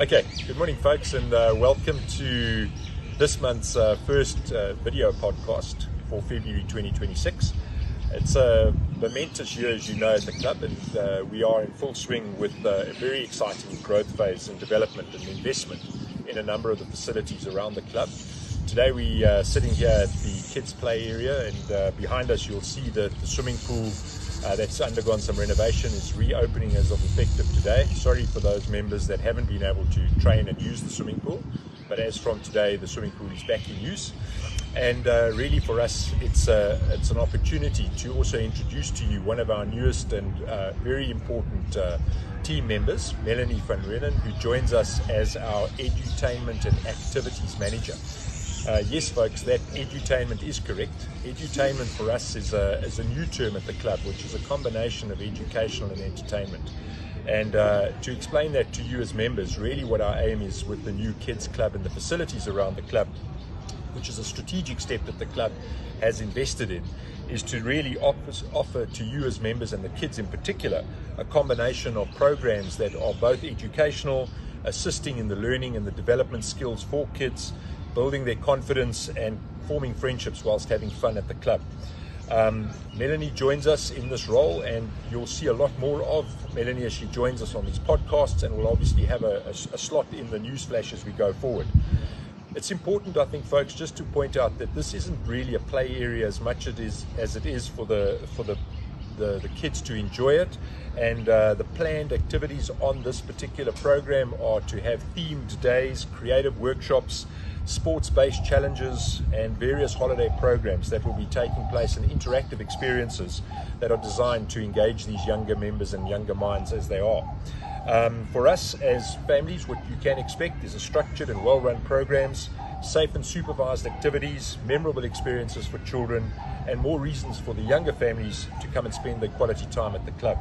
Okay, good morning folks, and welcome to this month's first video podcast for February 2026. It's a momentous year, as you know, at the club, and we are in full swing with a very exciting growth phase and development and investment in a number of the facilities around the club. Today we are sitting here at the kids play area, and behind us you'll see that the swimming pool that's undergone some renovation is reopening as of effective today. Sorry for those members that haven't been able to train and use the swimming pool, but as from today the swimming pool is back in use. And really for us it's an opportunity to also introduce to you one of our newest and very important team members, Melanie van Renen, who joins us as our edutainment and activities manager. Yes folks, that edutainment is correct. Edutainment for us is a new term at the club, which is a combination of educational and entertainment. And to explain that to you as members, really what our aim is with the new kids club and the facilities around the club, which is a strategic step that the club has invested in, is to really offer to you as members, and the kids in particular, a combination of programs that are both educational, assisting in the learning and the development skills for kids, building their confidence and forming friendships whilst having fun at the club. Melanie joins us in this role, and you'll see a lot more of Melanie as she joins us on these podcasts, and we'll obviously have a slot in the news flash as we go forward. It's important, I think, folks, just to point out that this isn't really a play area as much as it is for the kids to enjoy it. And the planned activities on this particular program are to have themed days, creative workshops, sports-based challenges, and various holiday programs that will be taking place, and interactive experiences that are designed to engage these younger members and younger minds as they are. For us as families, what you can expect is a structured and well-run programs, safe and supervised activities, memorable experiences for children, and more reasons for the younger families to come and spend their quality time at the club.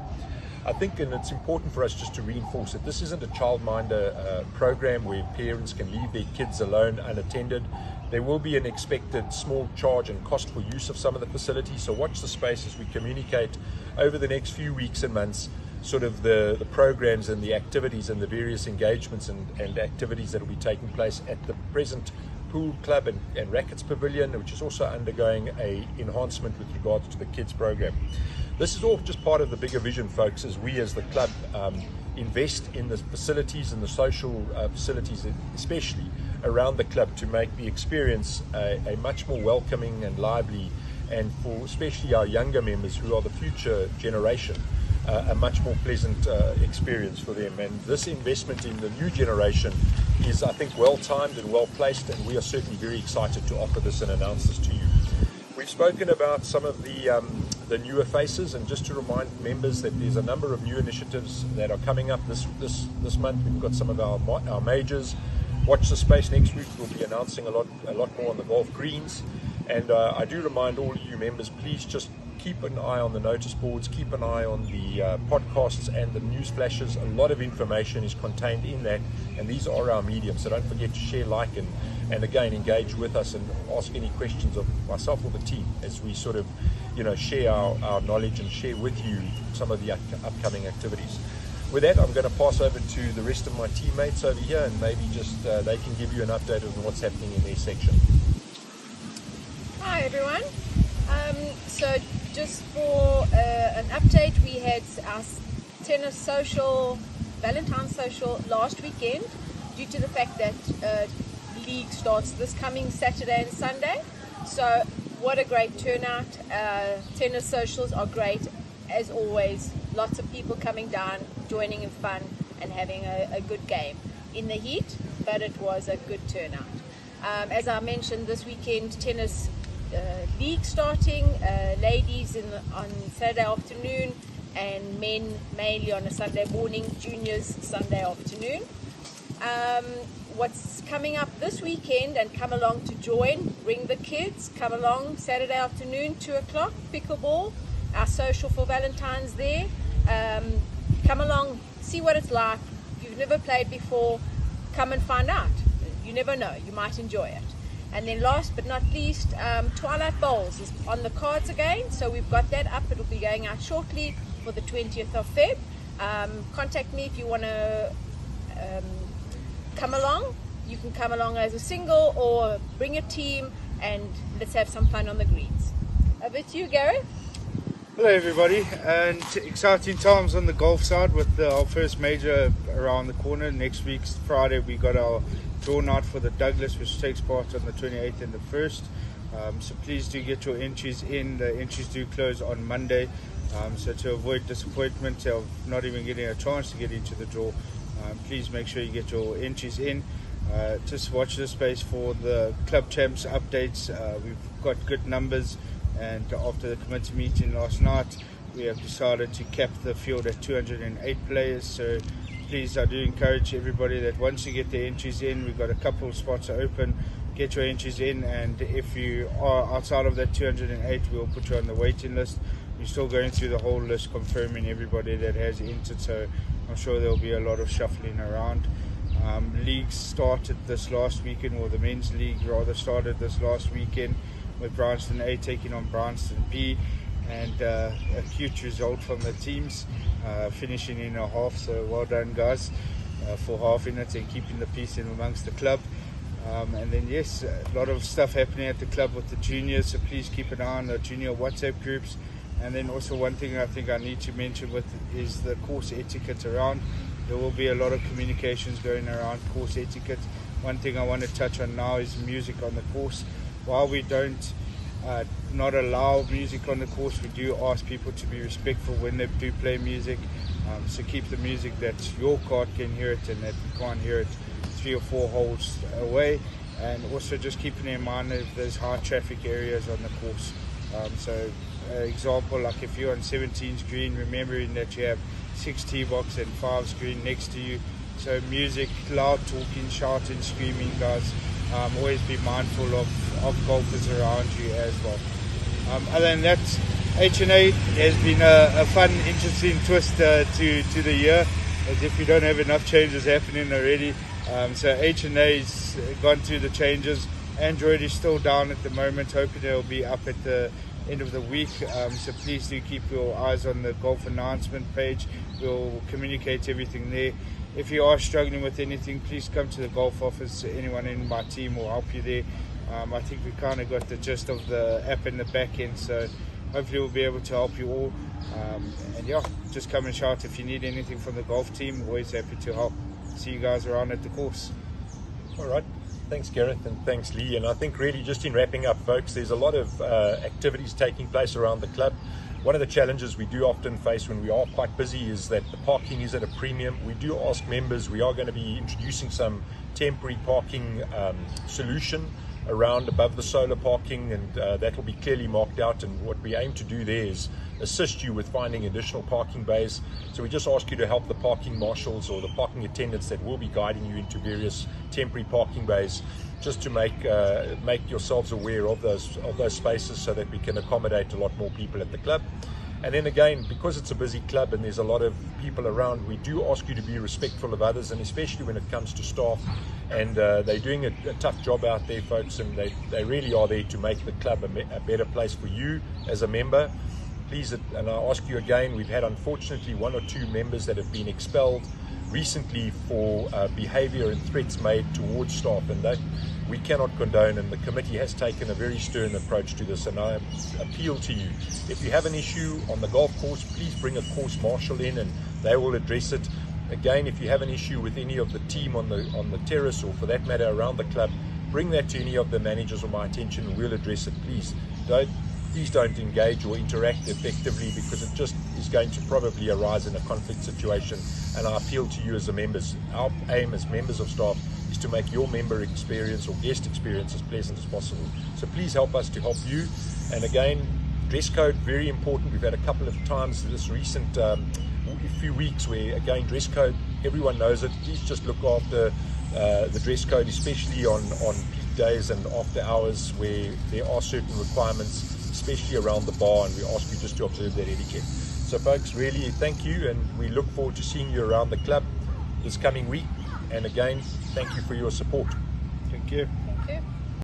I think, and it's important for us just to reinforce that this isn't a childminder program where parents can leave their kids alone unattended. There will be an expected small charge and cost for use of some of the facilities, so watch the space as we communicate over the next few weeks and months sort of the programs and the activities and the various engagements and activities that will be taking place at the present pool club and rackets pavilion, which is also undergoing a enhancement with regards to the kids program. This is all just part of the bigger vision, folks, as we as the club invest in the facilities and the social facilities especially around the club to make the experience a much more welcoming and lively, and for especially our younger members who are the future generation, a much more pleasant experience for them. And this investment in the new generation is, I think, well timed and well placed, and we are certainly very excited to offer this and announce this to you. We've spoken about some of the newer faces, and just to remind members that there's a number of new initiatives that are coming up this month. We've got some of our majors. Watch the space next week. We'll be announcing a lot more on the golf greens, and I do remind all you members, please just keep an eye on the notice boards, keep an eye on the podcasts and the news flashes. A lot of information is contained in that, and these are our mediums, so don't forget to share, like, and again engage with us and ask any questions of myself or the team as we sort of share our knowledge and share with you some of the upcoming activities. With that, I'm going to pass over to the rest of my teammates over here, and maybe just they can give you an update on what's happening in their section. Hi everyone. So just for an update, we had our tennis social, Valentine's social last weekend, due to the fact that league starts this coming Saturday and Sunday. So what a great turnout. Tennis socials are great as always. Lots of people coming down, joining in fun and having a good game in the heat, but it was a good turnout. As I mentioned, this weekend tennis league starting, ladies on Saturday afternoon, and men mainly on a Sunday morning, juniors Sunday afternoon. What's coming up this weekend, and come along to join, bring the kids, come along Saturday afternoon, 2 o'clock, pickleball, our social for Valentine's there. Come along, see what it's like. If you've never played before, come and find out. You never know, you might enjoy it. And then last but not least, Twilight Bowls is on the cards again, so we've got that up. It'll be going out shortly for the 20th of Feb. Contact me if you want to come along. You can come along as a single or bring a team, and let's have some fun on the greens. Over to you, Gareth. Hello everybody, and exciting times on the golf side with our first major around the corner. Next week's Friday we got our draw night for the Douglas, which takes part on the 28th and the 1st. So please do get your entries in. The entries do close on Monday, so to avoid disappointment of not even getting a chance to get into the draw, please make sure you get your entries in. Just watch this space for the club champs updates. We've got good numbers, and after the committee meeting last night we have decided to cap the field at 208 players. So please, I do encourage everybody that once you get the entries in, we've got a couple of spots open, get your entries in, and if you are outside of that 208 we'll put you on the waiting list. We're still going through the whole list, confirming everybody that has entered, so I'm sure there'll be a lot of shuffling around. Leagues started this last weekend, or the men's league rather started this last weekend, with Bryanston A taking on Bryanston B, and a cute result from the teams, finishing in a half, so well done guys for halving it and keeping the peace in amongst the club. And then yes, a lot of stuff happening at the club with the juniors, so please keep an eye on the junior WhatsApp groups. And then also one thing I think I need to mention with is the course etiquette around. There will be a lot of communications going around course etiquette. One thing I want to touch on now is music on the course. While we don't not allow music on the course, we do ask people to be respectful when they do play music. So keep the music that your card can hear it and that you can't hear it 3 or 4 holes away. And also just keeping in mind that there's high traffic areas on the course. So example, like if you're on 17's green, remembering that you have 6 tee box and 5's green next to you. So music, loud talking, shouting, screaming, guys. Always be mindful of golfers around you as well. Other than that, H&A has been a fun, interesting twist to the year, as if we don't have enough changes happening already. So H&A's gone through the changes. Android is still down at the moment, hoping it'll be up at the end of the week. So please do keep your eyes on the golf announcement page. We'll communicate everything there. If you are struggling with anything, please come to the golf office. Anyone in my team will help you there. I think we kind of got the gist of the app in the back end, so hopefully we'll be able to help you all. And yeah, just come and shout if you need anything from the golf team. Always happy to help. See you guys around at the course. All right. Thanks, Gareth, and thanks, Lee. And I think really just in wrapping up, folks, there's a lot of activities taking place around the club. One of the challenges we do often face when we are quite busy is that the parking is at a premium. We do ask members, we are going to be introducing some temporary parking solution around above the solar parking, and that will be clearly marked out, and what we aim to do there is assist you with finding additional parking bays. So we just ask you to help the parking marshals or the parking attendants that will be guiding you into various temporary parking bays, just to make yourselves aware of those spaces, so that we can accommodate a lot more people at the club. And then again, because it's a busy club and there's a lot of people around, we do ask you to be respectful of others, and especially when it comes to staff. And they're doing a tough job out there, folks, and they really are there to make the club a better place for you as a member. Please, and I ask you again, we've had unfortunately 1 or 2 members that have been expelled recently for behavior and threats made towards staff, and that we cannot condone, and the committee has taken a very stern approach to this. And I appeal to you, if you have an issue on the golf course, please bring a course marshal in and they will address it. Again, if you have an issue with any of the team on the terrace, or for that matter around the club, bring that to any of the managers or my attention and we'll address it. Please don't engage or interact effectively, because it just is going to probably arise in a conflict situation. And I appeal to you as the members. Our aim as members of staff is to make your member experience or guest experience as pleasant as possible. So please help us to help you. And again, dress code, very important. We've had a couple of times this recent few weeks where, again, dress code, everyone knows it. Please just look after the dress code, especially on peak days and after hours, where there are certain requirements, especially around the bar, and we ask you just to observe that etiquette. So folks, really thank you, and we look forward to seeing you around the club this coming week. And again, thank you for your support. Thank you.